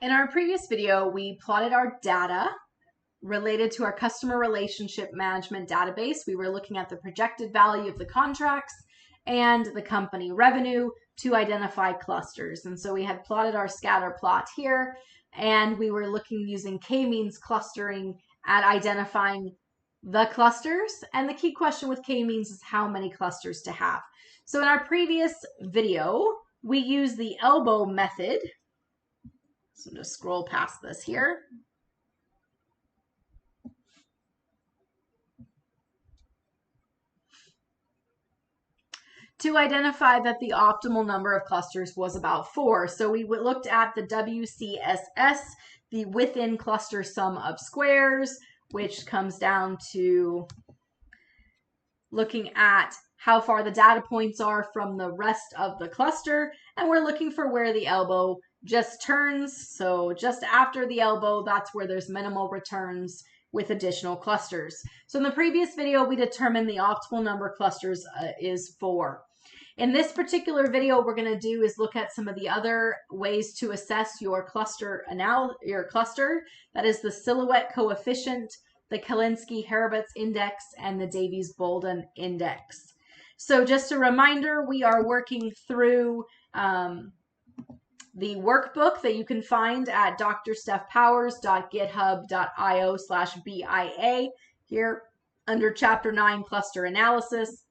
In our previous video, we plotted our data related to our customer relationship management database. We were looking at the projected value of the contracts and the company revenue to identify clusters. And so we had plotted our scatter plot here, and we were looking using K-means clustering at identifying the clusters. And the key question with K-means is how many clusters to have. So in our previous video, we used the elbow method. So just scroll past this here. To identify that the optimal number of clusters was about 4. So we looked at the WCSS, the within cluster sum of squares, which comes down to looking at how far the data points are from the rest of the cluster. And we're looking for where the elbow just turns. So just after the elbow, that's where there's minimal returns with additional clusters. So in the previous video, we determined the optimal number of clusters is 4. In this particular video, we're going to do is look at some of the other ways to assess your cluster. That is the silhouette coefficient, the Calinski Harabasz index, and the Davies Bouldin Index. So just a reminder, we are working through the workbook that you can find at drstephpowers.github.io/BIA here under Chapter 9, Cluster Analysis.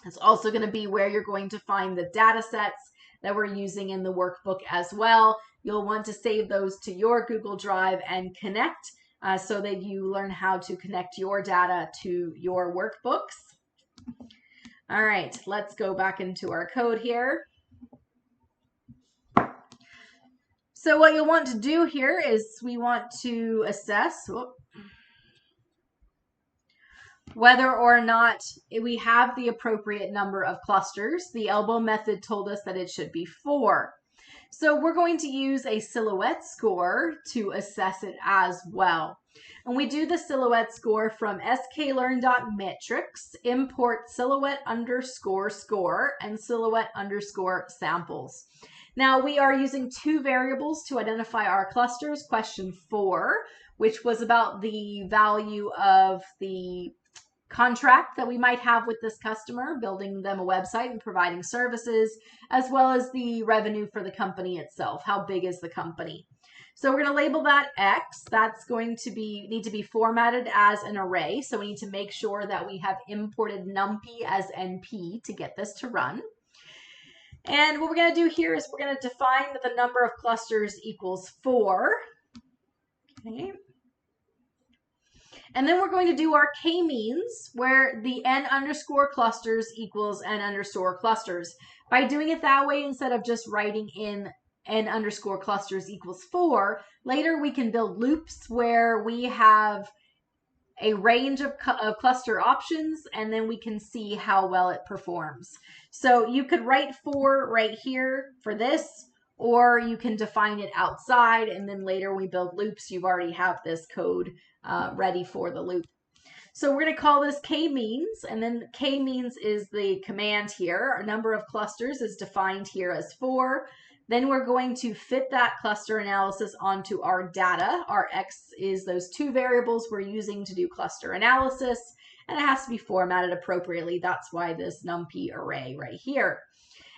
It's also going to be where you're going to find the data sets that we're using in the workbook as well. You'll want to save those to your Google Drive and connect so that you learn how to connect your data to your workbooks. All right, let's go back into our code here. So what you'll want to do here is we want to assess whether or not we have the appropriate number of clusters. The elbow method told us that it should be 4. So we're going to use a silhouette score to assess it as well. And we do the silhouette score from sklearn.metrics, import silhouette_score and silhouette_samples. Now we are using 2 variables to identify our clusters. Question 4, which was about the value of the contract that we might have with this customer, building them a website and providing services, as well as the revenue for the company itself. How big is the company? So we're going to label that X. That's going to need to be formatted as an array. So we need to make sure that we have imported numpy as NP to get this to run. And what we're going to do here is we're going to define that the number of clusters equals 4. Okay. And then we're going to do our K-means, where the n_clusters equals n_clusters. By doing it that way, instead of just writing in n_clusters equals 4, later we can build loops where we have a range of cluster options, and then we can see how well it performs. So you could write 4 right here for this, or you can define it outside, and then later we build loops. You already have this code ready for the loop. So we're going to call this K-means, and then K-means is the command here. Our number of clusters is defined here as 4. Then we're going to fit that cluster analysis onto our data. Our X is those 2 variables we're using to do cluster analysis, and it has to be formatted appropriately. That's why this numpy array right here.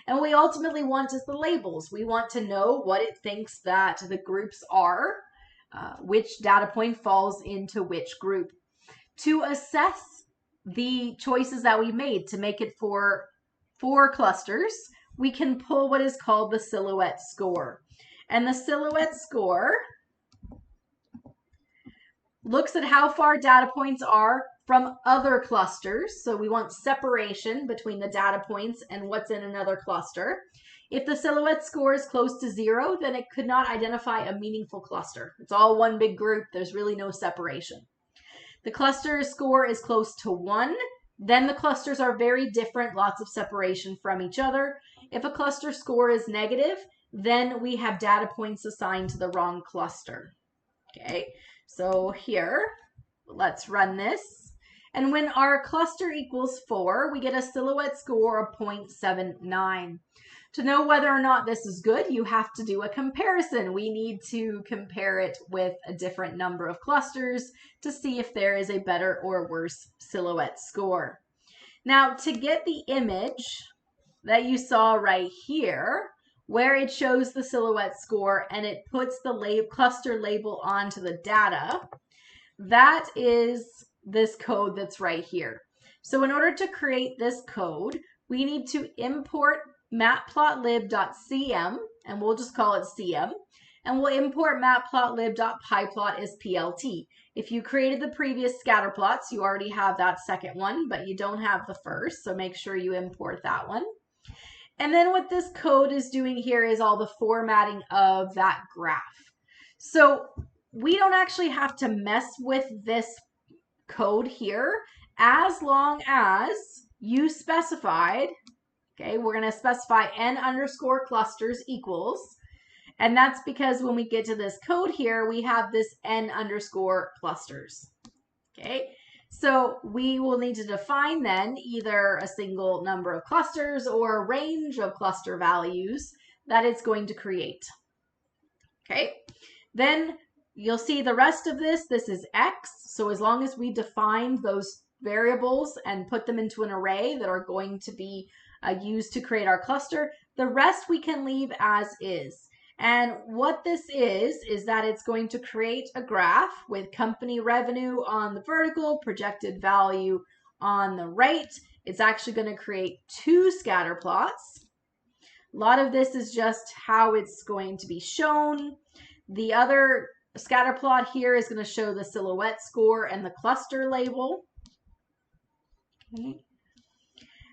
And what we ultimately want is the labels. We want to know what it thinks that the groups are, which data point falls into which group. To assess the choices that we made to make it for 4 clusters, we can pull what is called the silhouette score. And the silhouette score looks at how far data points are from other clusters. So we want separation between the data points and what's in another cluster. If the silhouette score is close to 0, then it could not identify a meaningful cluster. It's all one big group. There's really no separation. The cluster score is close to 1. Then the clusters are very different, lots of separation from each other. If a cluster score is negative, then we have data points assigned to the wrong cluster. Okay, so here, let's run this. And when our cluster equals 4, we get a silhouette score of 0.79. To know whether or not this is good, you have to do a comparison. We need to compare it with a different number of clusters to see if there is a better or worse silhouette score. Now, to get the image that you saw right here, where it shows the silhouette score and it puts the cluster label onto the data, that is this code that's right here. So in order to create this code, we need to import matplotlib.cm, and we'll just call it CM, and we'll import matplotlib.pyplot as PLT. If you created the previous scatter plots, you already have that second one, but you don't have the first, so make sure you import that one. And then what this code is doing here is all the formatting of that graph. So we don't actually have to mess with this code here as long as you specified, okay, we're going to specify n_clusters equals, and that's because when we get to this code here, we have this n_clusters, okay? So we will need to define then either a single number of clusters or a range of cluster values that it's going to create, okay? Then you'll see the rest of this is X. So as long as we defined those variables and put them into an array that are going to be used to create our cluster, the rest we can leave as is. And what this is that it's going to create a graph with company revenue on the vertical, projected value on the right. It's actually going to create two scatter plots. A lot of this is just how it's going to be shown. The other scatter plot here is going to show the silhouette score and the cluster label. Okay.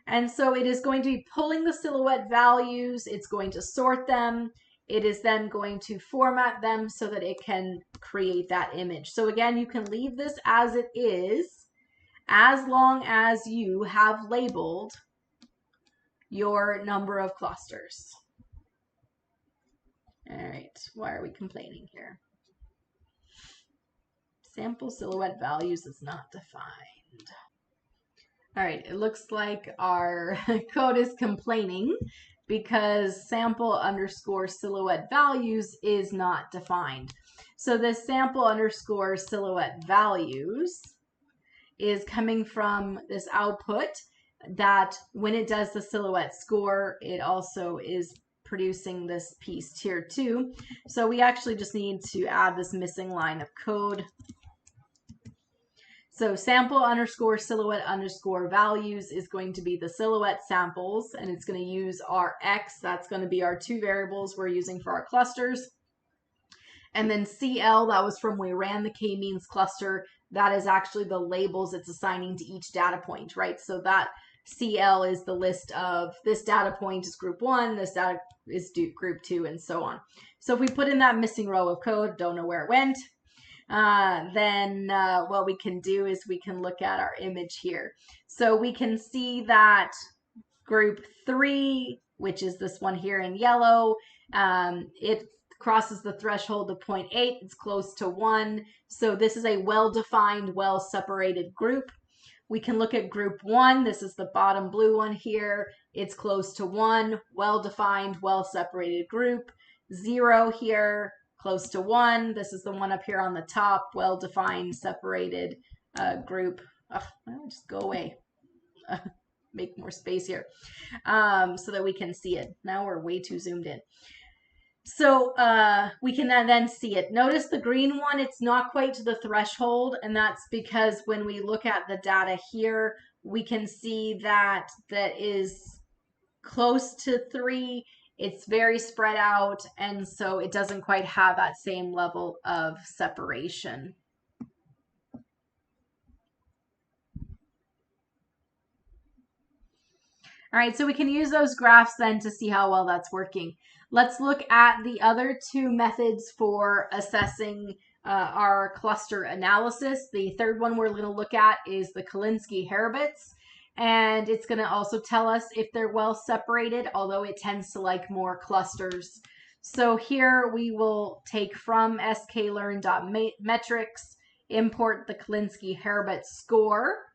And so it is going to be pulling the silhouette values. It's going to sort them. It is then going to format them so that it can create that image. So again, you can leave this as it is as long as you have labeled your number of clusters. All right, why are we complaining here? Sample silhouette values is not defined. All right, it looks like our code is complaining because sample_silhouette values is not defined. So this sample_silhouette values is coming from this output that when it does the silhouette score, it also is producing this piece tier 2. So we actually just need to add this missing line of code. So sample_silhouette_values is going to be the silhouette samples, and it's going to use our X. That's going to be our two variables we're using for our clusters. And then CL, that was from when we ran the K-means cluster. That is actually the labels it's assigning to each data point, right? So that CL is the list of this data point is group 1, this data is group 2, and so on. So if we put in that missing row of code, don't know where it went, then what we can do is we can look at our image here. So we can see that group 3, which is this one here in yellow, it crosses the threshold of 0.8. It's close to 1. So this is a well-defined, well-separated group. We can look at group 1. This is the bottom blue one here. It's close to 1, well-defined, well-separated group. 0 here, close to 1. This is the one up here on the top, well-defined, separated group. Just go away. Make more space here so that we can see it. Now we're way too zoomed in. So we can then see it. Notice the green one, it's not quite to the threshold, and that's because when we look at the data here, we can see that that is close to 3. It's very spread out, and so it doesn't quite have that same level of separation. All right, so we can use those graphs then to see how well that's working. Let's look at the other two methods for assessing our cluster analysis. The third one we're going to look at is the Calinski Harabasz, and it's going to also tell us if they're well separated, although it tends to like more clusters. So here we will take from sklearn.metrics, import the Calinski Harabasz score,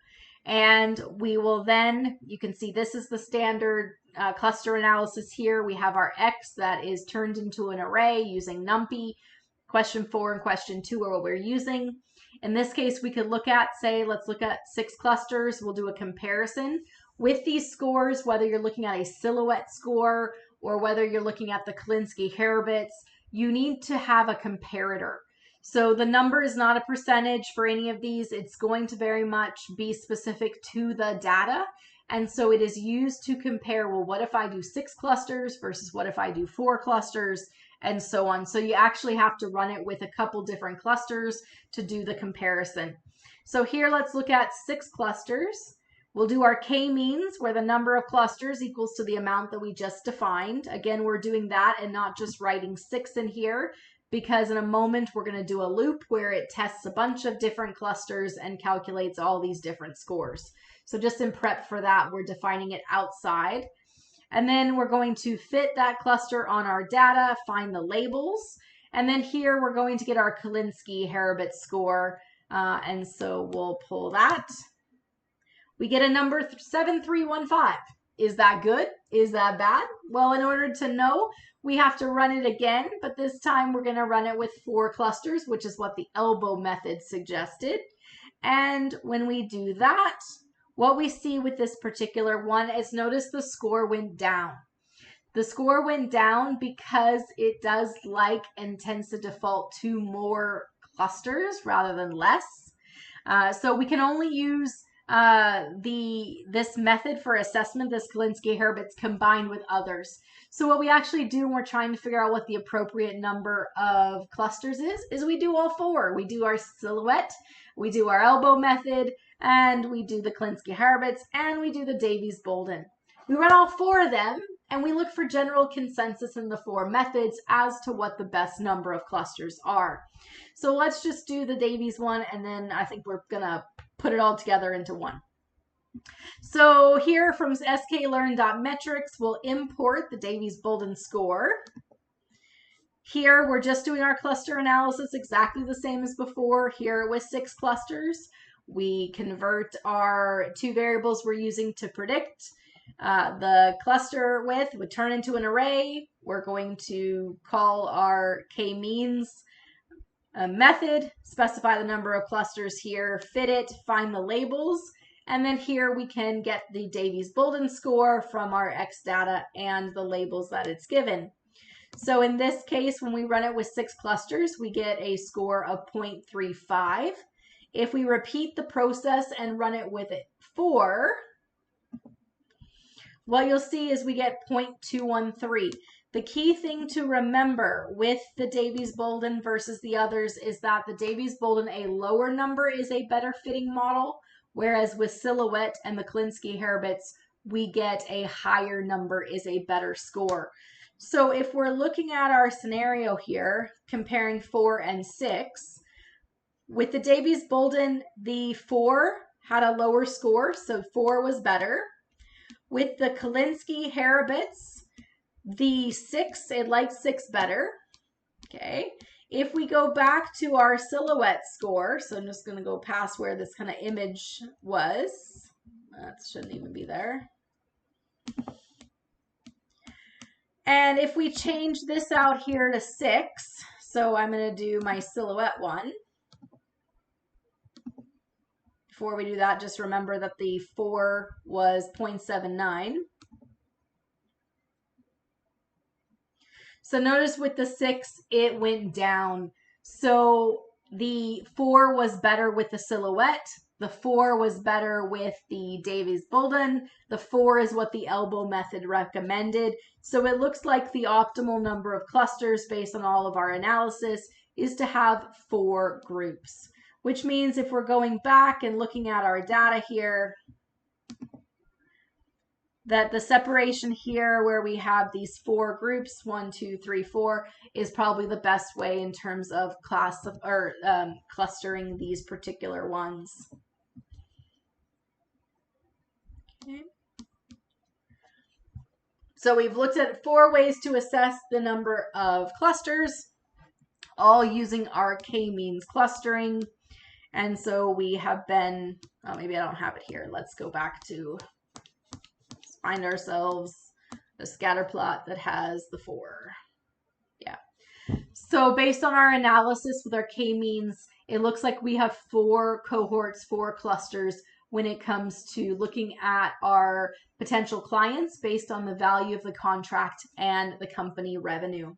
and we will then, you can see this is the standard cluster analysis here. We have our X that is turned into an array using NumPy. Question 4 and question 2 are what we're using. In this case, we could look at, say, let's look at 6 clusters. We'll do a comparison with these scores, whether you're looking at a silhouette score or whether you're looking at the Calinski Harabasz, you need to have a comparator. So the number is not a percentage for any of these. It's going to very much be specific to the data. And so it is used to compare, well, what if I do 6 clusters versus what if I do 4 clusters, and so on. So you actually have to run it with a couple different clusters to do the comparison. So here, let's look at 6 clusters. We'll do our K-means, where the number of clusters equals to the amount that we just defined. Again, we're doing that and not just writing 6 in here, because in a moment we're going to do a loop where it tests a bunch of different clusters and calculates all these different scores. So just in prep for that, we're defining it outside. And then we're going to fit that cluster on our data, find the labels. And then here we're going to get our Calinski Harabasz score. And so we'll pull that. We get a number 7315. Is that good? Is that bad? Well, in order to know, we have to run it again, but this time we're going to run it with 4 clusters, which is what the elbow method suggested. And when we do that, what we see with this particular one is, notice the score went down. The score went down because it does like and tends to default to more clusters rather than less. So we can only use this method for assessment, this Calinski Harabasz, combined with others. So what we actually do when we're trying to figure out what the appropriate number of clusters is we do all 4. We do our silhouette, we do our elbow method, and we do the Calinski Harabasz, and we do the Davies Bouldin. We run all 4 of them, and we look for general consensus in the 4 methods as to what the best number of clusters are. So let's just do the Davies one, and then I think we're gonna put it all together into one. So here from sklearn.metrics, we'll import the Davies Bouldin score. Here we're just doing our cluster analysis exactly the same as before. Here with 6 clusters, we convert our 2 variables we're using to predict. The cluster width would turn into an array. We're going to call our K-means method, specify the number of clusters here, fit it, find the labels, and then here we can get the Davies Bouldin score from our X data and the labels that it's given. So in this case, when we run it with 6 clusters, we get a score of 0.35. If we repeat the process and run it with 4, what you'll see is we get 0.213. The key thing to remember with the Davies Bouldin versus the others is that the Davies Bouldin, a lower number is a better fitting model, whereas with silhouette and the Calinski Harabasz, we get a higher number is a better score. So if we're looking at our scenario here, comparing 4 and 6, with the Davies Bouldin, the 4 had a lower score, so 4 was better. With the Calinski Harabasz, the 6, it likes 6 better. Okay. If we go back to our silhouette score, so I'm just going to go past where this kind of image was. That shouldn't even be there. And if we change this out here to 6, so I'm going to do my silhouette one. Before we do that, just remember that the 4 was 0.79. So notice with the 6, it went down. So the 4 was better with the silhouette. The 4 was better with the Davies Bouldin. The 4 is what the elbow method recommended. So it looks like the optimal number of clusters based on all of our analysis is to have 4 groups, which means if we're going back and looking at our data here, that the separation here where we have these 4 groups, 1, 2, 3, 4, is probably the best way in terms of clustering these particular ones. Okay. So we've looked at 4 ways to assess the number of clusters, all using our K-means clustering. And so we have been, oh, maybe I don't have it here. Let's go back to find ourselves a scatter plot that has the 4. Yeah. So based on our analysis with our K-means, it looks like we have 4 cohorts, 4 clusters when it comes to looking at our potential clients based on the value of the contract and the company revenue.